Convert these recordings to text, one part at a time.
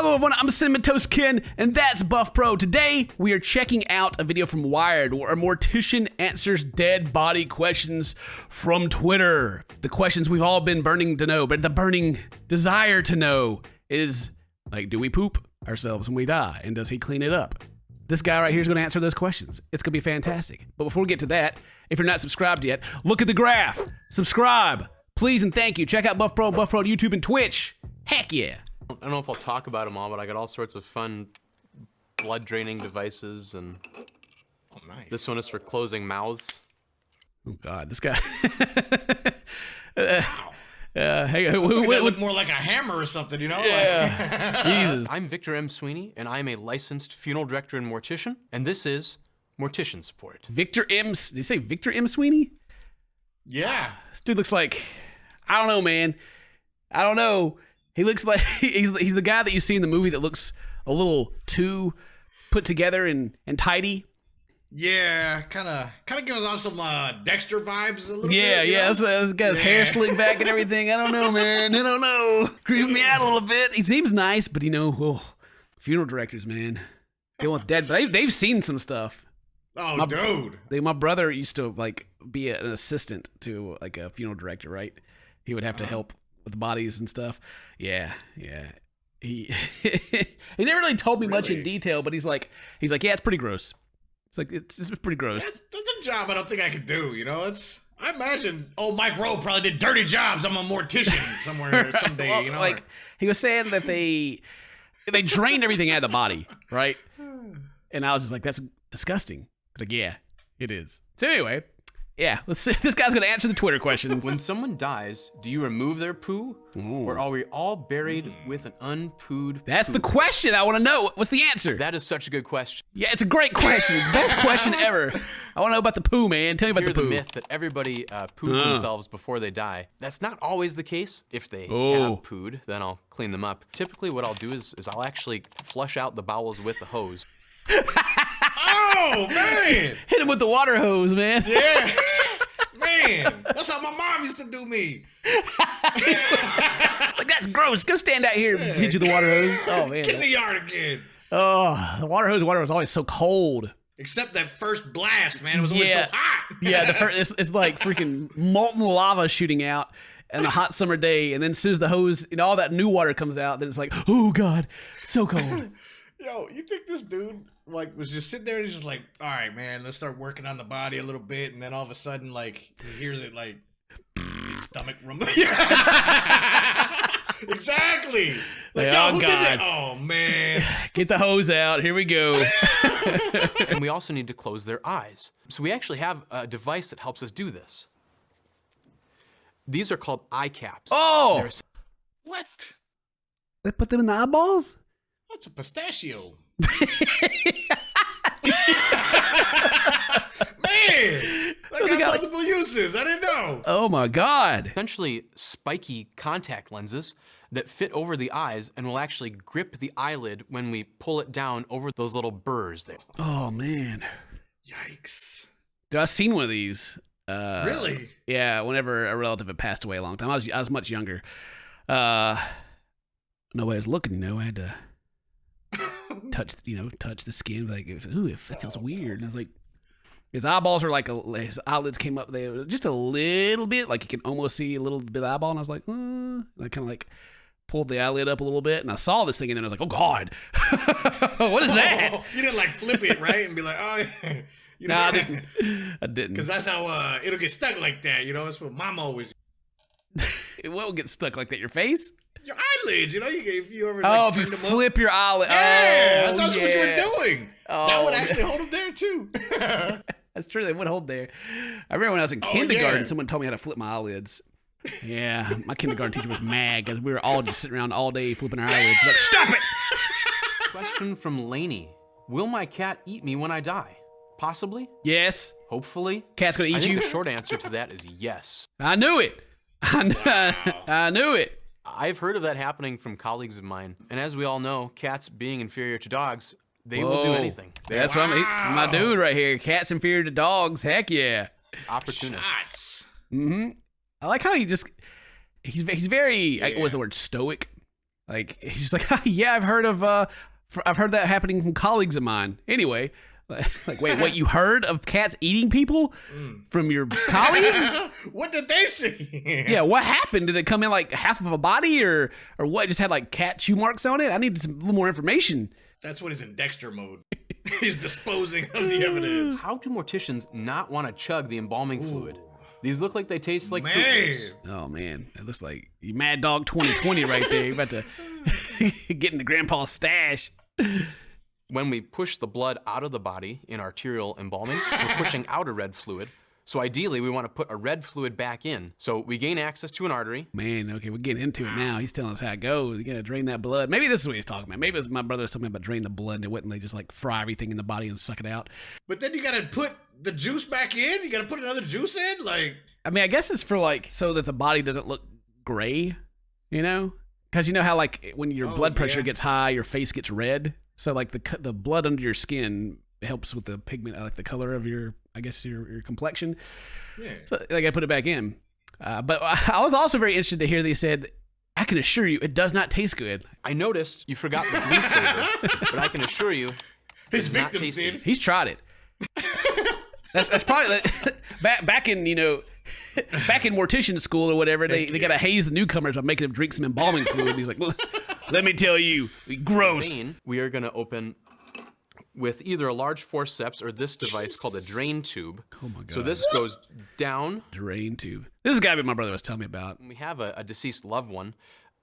Hello everyone, I'm CinnamonToastKen, and that's Buff Pro. Today, we are checking out a video from Wired where a mortician answers dead body questions from Twitter. The questions we've all been burning to know, but the burning desire to know is, like, do we poop ourselves when we die, and does he clean it up? This guy right here is going to answer those questions. It's going to be fantastic. But before we get to that, if you're not subscribed yet, look at the graph. Subscribe. Please and thank you. Check out Buff Pro on YouTube and Twitch. Heck yeah. I don't know if I'll talk about them all, but I got all sorts of fun blood draining devices, and nice. This one is for closing mouths. Oh God, this guy. Hey, it look more like a hammer or something, you know? Yeah. Jesus. I'm Victor M. Sweeney, and I'm a licensed funeral director and mortician, and this is Mortician Support. Victor M. Did you say Victor M. Sweeney? Yeah. This dude looks like, I don't know, man. I don't know. He looks like he's the guy that you see in the movie that looks a little too put together and tidy. Yeah, kind of gives off some Dexter vibes a little bit. Yeah, that's got his hair slicked back and everything. I don't know, man. I don't know. Creeps me out a little bit. He seems nice, but funeral directors, man, they want dead. They've seen some stuff. Oh, dude. My brother used to be an assistant to like a funeral director, right? He would have to help with the bodies and stuff. Yeah. He he never really told me much in detail, but he's like, yeah, it's pretty gross. It's like it's pretty gross. That's a job I don't think I could do. You know, I imagine old Mike Rowe probably did dirty jobs. I'm a mortician somewhere someday. Well, you know, like he was saying that they drained everything out of the body, right? And I was just like, that's disgusting. It's like, yeah, it is. So anyway. Yeah, let's see. This guy's going to answer the Twitter questions. When someone dies, do you remove their poo? Ooh. Or are we all buried with an unpooed That's poo? the question I want to know. What's the answer? That is such a good question. Yeah, it's a great question. Best question ever. I want to know about the poo, man. Tell me about Hear the poo. the myth that everybody poos themselves before they die. That's not always the case. If they have pooed, then I'll clean them up. Typically what I'll do is I'll actually flush out the bowels with the hose. Oh, man. Hit him with the water hose, man. Yeah. Man, that's how my mom used to do me. Like, that's gross. Go stand out here and hit you with the water hose. Oh, man. Get in the yard again. Oh, the water hose water was always so cold. Except that first blast, man. It was always so hot. Yeah, the first, it's like freaking molten lava shooting out on a hot summer day. And then as soon as the hose and all that new water comes out, then it's like, oh, God, so cold. Yo, you think this dude was just sitting there and just like, all right, man, let's start working on the body a little bit, and then all of a sudden, he hears it his stomach rumble. Exactly. Like, yo, oh, who did God. that? Oh, man. Get the hose out. Here we go. And we also need to close their eyes. So we actually have a device that helps us do this. These are called eye caps. Oh! What? They put them in the eyeballs? That's a pistachio. Man, that got multiple uses. I didn't know. Oh my God. Essentially spiky contact lenses that fit over the eyes and will actually grip the eyelid when we pull it down over those little burrs there. Oh man. Yikes. Dude, I've seen one of these. Really? Yeah, whenever a relative had passed away a long time. I was much younger. Nobody was looking, I had to touch the skin. Like, ooh, if that feels weird. And I was like, his eyeballs are his eyelids came up there just a little bit, like you can almost see a little bit of eyeball. And I was like, and I kind of pulled the eyelid up a little bit, and I saw this thing, and then I was like, oh God, what is that? You didn't flip it, right? And be like, oh, yeah. No, I didn't. I didn't. Because that's how it'll get stuck like that. That's what Mom always. It won't get stuck like that. Your face? Your eyelids, if you ever if you flip your eyelid. Yeah, that's what you were doing. Oh, that would actually hold them there too. That's true. They would hold there. I remember when I was in kindergarten, someone told me how to flip my eyelids. Yeah, my kindergarten teacher was mad because we were all just sitting around all day flipping our eyelids. Like, stop it! Question from Lainey. Will my cat eat me when I die? Possibly. Yes. Hopefully. Cat's gonna eat you? I think the short answer to that is yes. I knew it. I knew it. I've heard of that happening from colleagues of mine. And as we all know, cats being inferior to dogs, they will do anything. That's what my dude right here. Cats inferior to dogs. Heck yeah. Opportunists. Mm-hmm. I like how he's very, what's the word, stoic? Like he's just like, yeah, I've heard that happening from colleagues of mine. Anyway, like, wait, what? You heard of cats eating people from your colleagues? What did they see? Yeah, what happened? Did it come in like half of a body, or what? Just had like cat chew marks on it? I need a little more information. That's when he's in Dexter mode. He's disposing of the evidence. How do morticians not want to chug the embalming fluid? These look like they taste like Man. fruit. Oh man, it looks like you Mad Dog 2020 right there. You're about to get into Grandpa's stash. When we push the blood out of the body in arterial embalming, we're pushing out a red fluid. So ideally, we want to put a red fluid back in. So we gain access to an artery. Man, okay, we're getting into it now. He's telling us how it goes. You gotta drain that blood. Maybe this is what he's talking about. Maybe it's my brother was talking about drain the blood and it wouldn't they just like fry everything in the body and suck it out. But then you gotta put the juice back in? You gotta put another juice in? Like, I mean, I guess it's for like so that the body doesn't look gray, you know? Because you know how like when your blood pressure gets high, your face gets red. So like the blood under your skin helps with the pigment, like the color of your, I guess your complexion. yeah. So like I put it back in. But I was also very interested to hear they said, I can assure you it does not task good. I noticed you forgot the blue flavor, but I can assure you His it's not victims tasty. did. He's tried it. That's probably back in, you know, back in mortician school or whatever, they gotta haze the newcomers by making them drink some embalming fluid. And he's like, let me tell you, gross. Vein, we are gonna open with either a large forceps or this device called a drain tube. Oh my god. So this goes down. Drain tube. This is the guy my brother was telling me about. When we have a deceased loved one,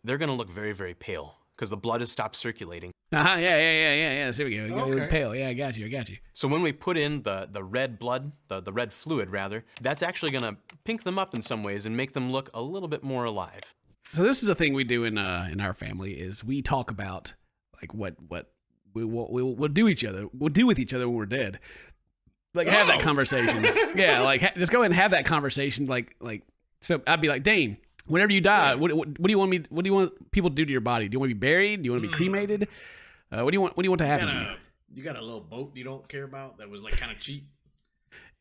they're gonna look very, very pale because the blood has stopped circulating. Yeah. There we go. You got a little Okay. pale. Yeah, I got you. So when we put in the red blood, the red fluid rather, that's actually gonna pink them up in some ways and make them look a little bit more alive. So this is a thing we do in our family is we talk about like what we'll do each other. We'll do with each other when we're dead. Like have that conversation. Yeah, like just go ahead and have that conversation. Like so I'd be like, Dane, whenever you die, what do you want me? What do you want people to do to your body? Do you want to be buried? Do you want to be cremated? What do you want to happen? To You got a little boat you don't care about that was like kind of cheap?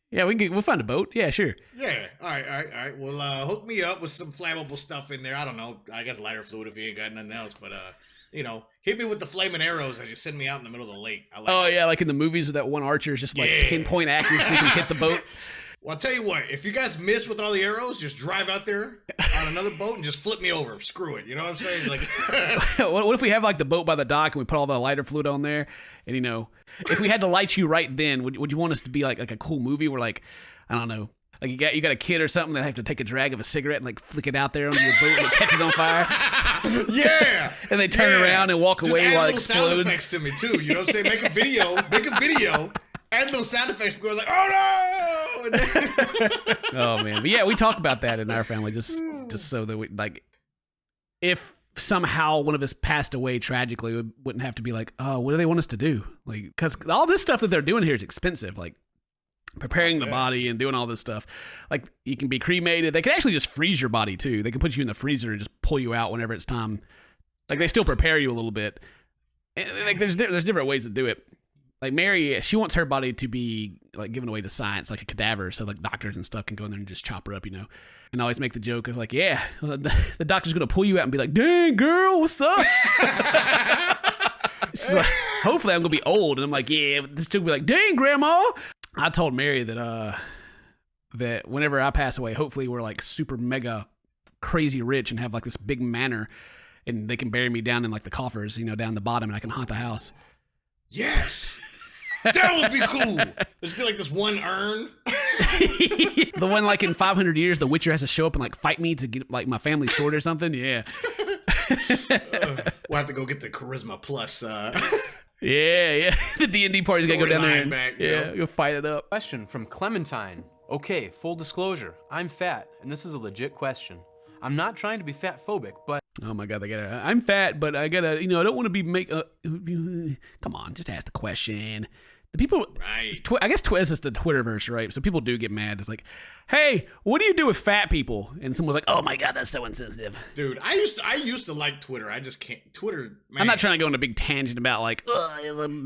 Yeah, we'll find a boat. Yeah, sure. Yeah. All right. Well, hook me up with some flammable stuff in there. I don't know. I guess lighter fluid if you ain't got nothing else. But you know, hit me with the flaming arrows as you send me out in the middle of the lake. I like Yeah, like in the movies with that one archer is just like pinpoint accuracy can hit the boat. Well, I'll tell you what. If you guys miss with all the arrows, just drive out there on another boat and just flip me over. Screw it. You know what I'm saying? Like, what if we have like the boat by the dock and we put all the lighter fluid on there? And you know, if we had to light you right then, would you want us to be like a cool movie where like, I don't know, like you got a kid or something that have to take a drag of a cigarette and like flick it out there on your boat and it catches on fire? yeah. And they turn around and walk Just away add while it little sound explodes. effects to me too. You know what I'm saying? Make a video. Add those sound effects. Go like, oh no! Oh man, but yeah, we talk about that in our family just so that we like, if somehow one of us passed away tragically, we wouldn't have to be like, oh, what do they want us to do? Like, because all this stuff that they're doing here is expensive. Like preparing the body and doing all this stuff. Like you can be cremated. They can actually just freeze your body too. They can put you in the freezer and just pull you out whenever it's time. Like they still prepare you a little bit. And like there's different ways to do it. Like Mary, she wants her body to be like given away to science, like a cadaver, so like doctors and stuff can go in there and just chop her up, you know. And I always make the joke of like, yeah, the doctor's gonna pull you out and be like, dang girl, what's up? She's like, hopefully I'm gonna be old, and I'm like, yeah, but this chick will be like, dang grandma. I told Mary that that whenever I pass away, hopefully we're like super mega crazy rich and have like this big manor, and they can bury me down in like the coffers, you know, down the bottom, and I can haunt the house. Yes. That would be cool. There's be like this one urn. The one like in 500 years, the Witcher has to show up and like fight me to get like my family sword or something. Yeah. We'll have to go get the Charisma Plus. Yeah. The D&D party's gotta go down there and Storyline back, you'll fight it up. Question from Clementine. Okay, full disclosure, I'm fat, and this is a legit question. I'm not trying to be fat phobic, but Oh my God, I'm fat, but I gotta, you know, I don't want to be come on, just ask the question. The people, Right. I guess this is the Twitterverse, right? So people do get mad. It's like, hey, what do you do with fat people? And someone's like, oh my God, that's so insensitive. Dude, I used to like Twitter. I just can't. Twitter, man. I'm not trying to go on a big tangent about like,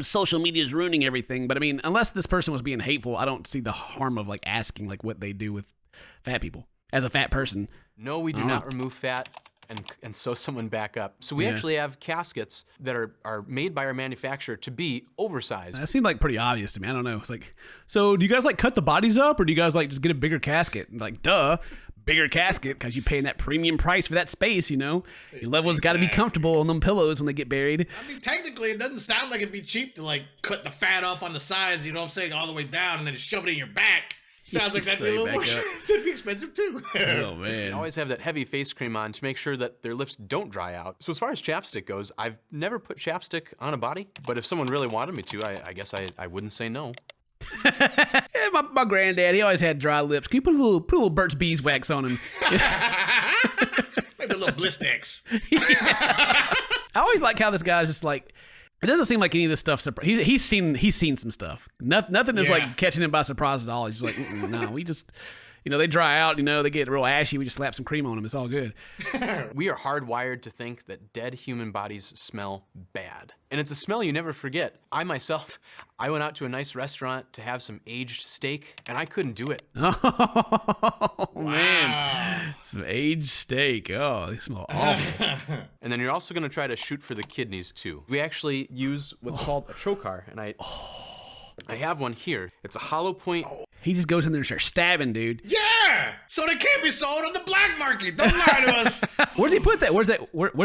social media is ruining everything. But I mean, unless this person was being hateful, I don't see the harm of like asking like what they do with fat people as a fat person. no, we do not remove fat, and sew someone back up. So we actually have caskets that are made by our manufacturer to be oversized. That seemed like pretty obvious to me. I don't know. It's like, so do you guys like cut the bodies up, or do you guys like just get a bigger casket? Like, duh, bigger casket, because you paying that premium price for that space, you know? Your loved ones got to be comfortable on them pillows when they get buried. I mean, technically, it doesn't sound like it'd be cheap to like cut the fat off on the sides, you know what I'm saying, all the way down, and then just shove it in your back. Sounds like that'd be a little more. That'd be expensive too. Oh man! They always have that heavy face cream on to make sure that their lips don't dry out. So as far as chapstick goes, I've never put chapstick on a body, but if someone really wanted me to, I guess I wouldn't say no. Yeah, my granddad, he always had dry lips. Can you put a little Burt's Beeswax on him? Maybe a little Blistex. I always like how this guy's just like. It doesn't seem like any of this stuff. He's seen some stuff. Nothing is like catching him by surprise at all. He's just like, no, we just, they dry out. They get real ashy. We just slap some cream on them. It's all good. We are hardwired to think that dead human bodies smell bad, and it's a smell you never forget. I went out to a nice restaurant to have some aged steak, and I couldn't do it. Oh man, some aged steak. Oh, they smell awful. And then you're also going to try to shoot for the kidneys too. We actually use what's called a trocar, and I have one here. It's a hollow point. He just goes in there and starts stabbing, dude. Yeah, so they can't be sold on the black market. Don't lie to us. Where's he put that? Where's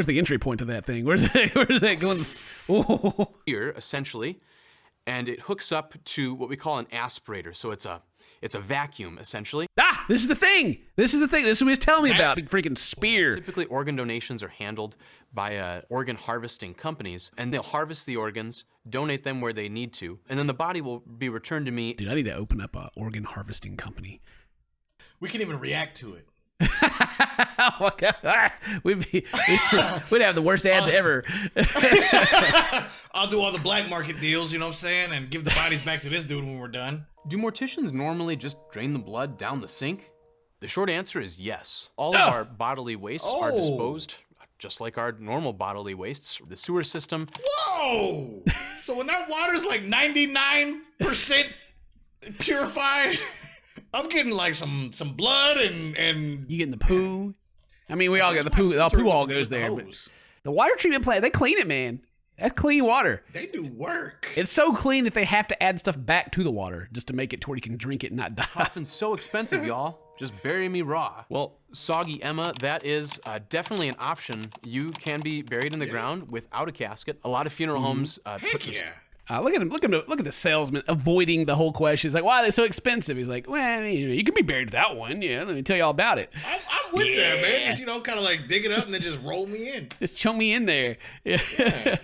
the entry point to that thing? Where's that going? Ooh. Here, essentially, and it hooks up to what we call an aspirator. So it's a vacuum, essentially. Ah, this is the thing. This is what he was telling me about. Big freaking spear. Typically, organ donations are handled by organ harvesting companies, and they'll harvest the organs, donate them where they need to, and then the body will be returned to me. Dude, I need to open up a organ harvesting company. We can even react to it. Oh my God. We'd have the worst ads ever. I'll do all the black market deals, you know what I'm saying, and give the bodies back to this dude when we're done. Do morticians normally just drain the blood down the sink? The short answer is yes. All of our bodily wastes are disposed just like our normal bodily wastes. The sewer system. Whoa! So when that water's like 99% purified, I'm getting like some blood and you getting the poo. I mean, we all get the poo. The poo all goes there. But the water treatment plant, they clean it, man. That's clean water. They do work. It's so clean that they have to add stuff back to the water just to make it to where you can drink it and not die. Coffin's so expensive, y'all. Just bury me raw. Well, Soggy Emma, that is definitely an option. You can be buried in the ground without a casket. A lot of funeral homes put some... Look at him! Look at the salesman avoiding the whole question. He's like, "Why are they so expensive?" He's like, "Well, you can be buried without one. Yeah, let me tell you all about it." I'm with that, man. Just kind of like dig it up and then just roll me in. Just chunk me in there. Yeah.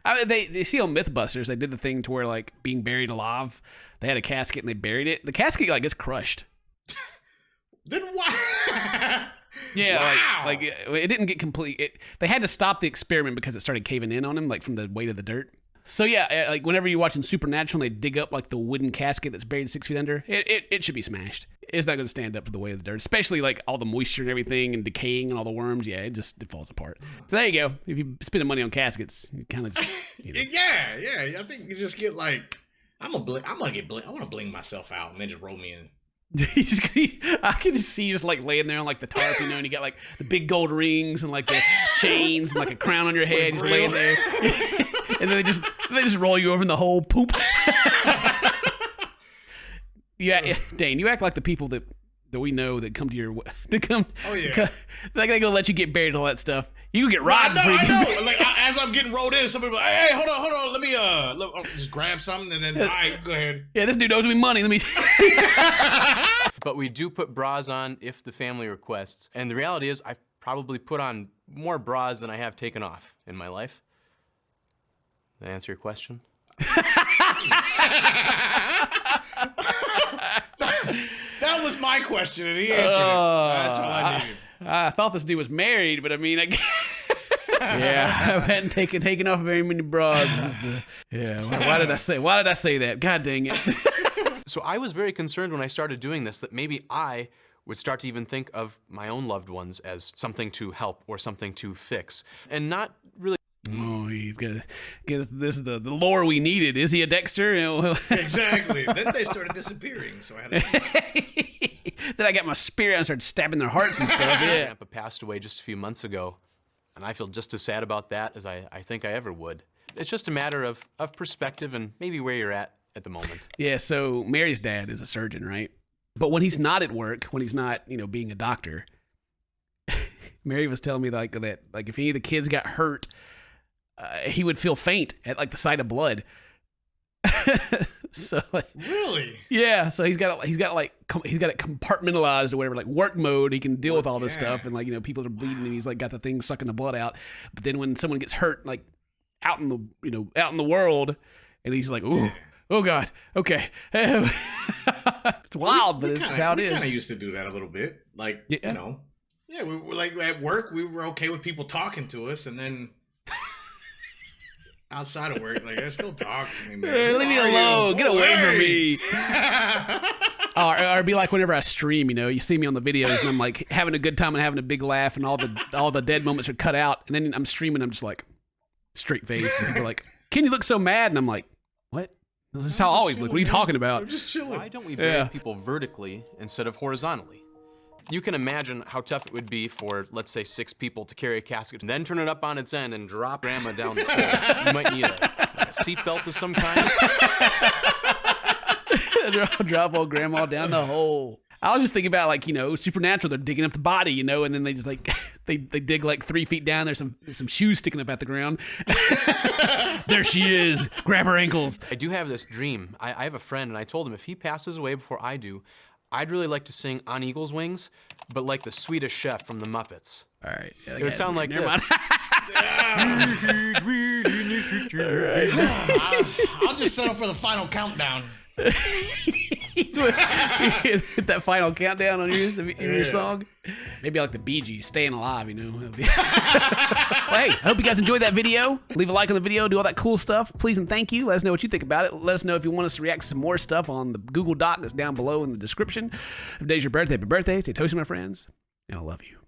I mean, they see on MythBusters, they did the thing to where like being buried alive, they had a casket and they buried it. The casket like gets crushed. Then why? Yeah, wow. like it didn't get complete. They had to stop the experiment because it started caving in on him, like from the weight of the dirt. So yeah, like whenever you're watching Supernatural and they dig up like the wooden casket that's buried 6 feet under, it should be smashed. It's not going to stand up to the weight of the dirt, especially like all the moisture and everything and decaying and all the worms. Yeah, it falls apart. So there you go. If you spend money on caskets, you kind of just, Yeah. I think you just get like, I want to bling myself out and then just roll me in. I can just see you just like laying there on like the tarp, and you got like the big gold rings and like the chains and like a crown on your head, just laying there. And then they just roll you over in the whole poop. Yeah, Dane, you act like the people that we know that come to your Oh yeah, like they gonna let you get buried and all that stuff. You get robbed. I know. Like as I'm getting rolled in, somebody be like, "Hey, hold on, let me I'll just grab something and then all right, go ahead." Yeah, this dude owes me money. Let me. But we do put bras on if the family requests, and the reality is, I've probably put on more bras than I have taken off in my life. Did that answer your question? That was my question, and he answered it. That's all I needed. I thought this dude was married, but I mean, yeah, I hadn't taken off very many bras. Yeah, why did I say that? God dang it. So I was very concerned when I started doing this that maybe I would start to even think of my own loved ones as something to help or something to fix, and not really. Oh, he's got this is the lore we needed. Is he a Dexter? Exactly. Then they started disappearing, so I had to. Then I got my spear and started stabbing their hearts and stuff. Yeah. Grandpa passed away just a few months ago, And I feel just as sad about that as I think I ever would. It's just a matter of perspective and maybe where you're at the moment. Yeah, so Mary's dad is a surgeon, right? But when he's not at work, when he's not, being a doctor, Mary was telling me that if any of the kids got hurt, he would feel faint at the sight of blood. So Really? Yeah, so he's got it compartmentalized or whatever, work mode. He can deal with all this stuff, and people are bleeding, and he's got the thing sucking the blood out. But then when someone gets hurt, out in the world, and he's like, ooh, oh God, okay, it's wild, but it's how it is. We kind of used to do that a little bit, Yeah, we were at work, we were okay with people talking to us, and then. Outside of work, they still talk to me, man. Hey, leave me alone. Get away from me. Or it'd be like whenever I stream, you see me on the videos, and I'm having a good time and having a big laugh, and all the dead moments are cut out, and then I'm streaming, I'm just straight face. And people are like, Ken, you look so mad, and I'm like, what? This is how I always look. What are you talking about? I'm just chilling. Why don't we bury people vertically instead of horizontally? You can imagine how tough it would be for, let's say, 6 people to carry a casket and then turn it up on its end and drop Grandma down the hole. You might need a seatbelt of some kind. Drop old Grandma down the hole. I was just thinking about Supernatural. They're digging up the body, and then they just they dig 3 feet down. There's some shoes sticking up at the ground. There she is. Grab her ankles. I do have this dream. I have a friend, and I told him if he passes away before I do, I'd really like to sing On Eagle's Wings, but like the Swedish Chef from the Muppets. All right. It would sound like this. I'll just settle for the final countdown. Hit that final countdown on your song. Maybe like the Bee Gees, Staying Alive, Well, hey, I hope you guys enjoyed that video. Leave a like on the video, do all that cool stuff. Please and thank you. Let us know what you think about it. Let us know if you want us to react to some more stuff on the Google Doc that's down below in the description. If today's your birthday, happy birthday. Stay toasty, my friends, and I love you.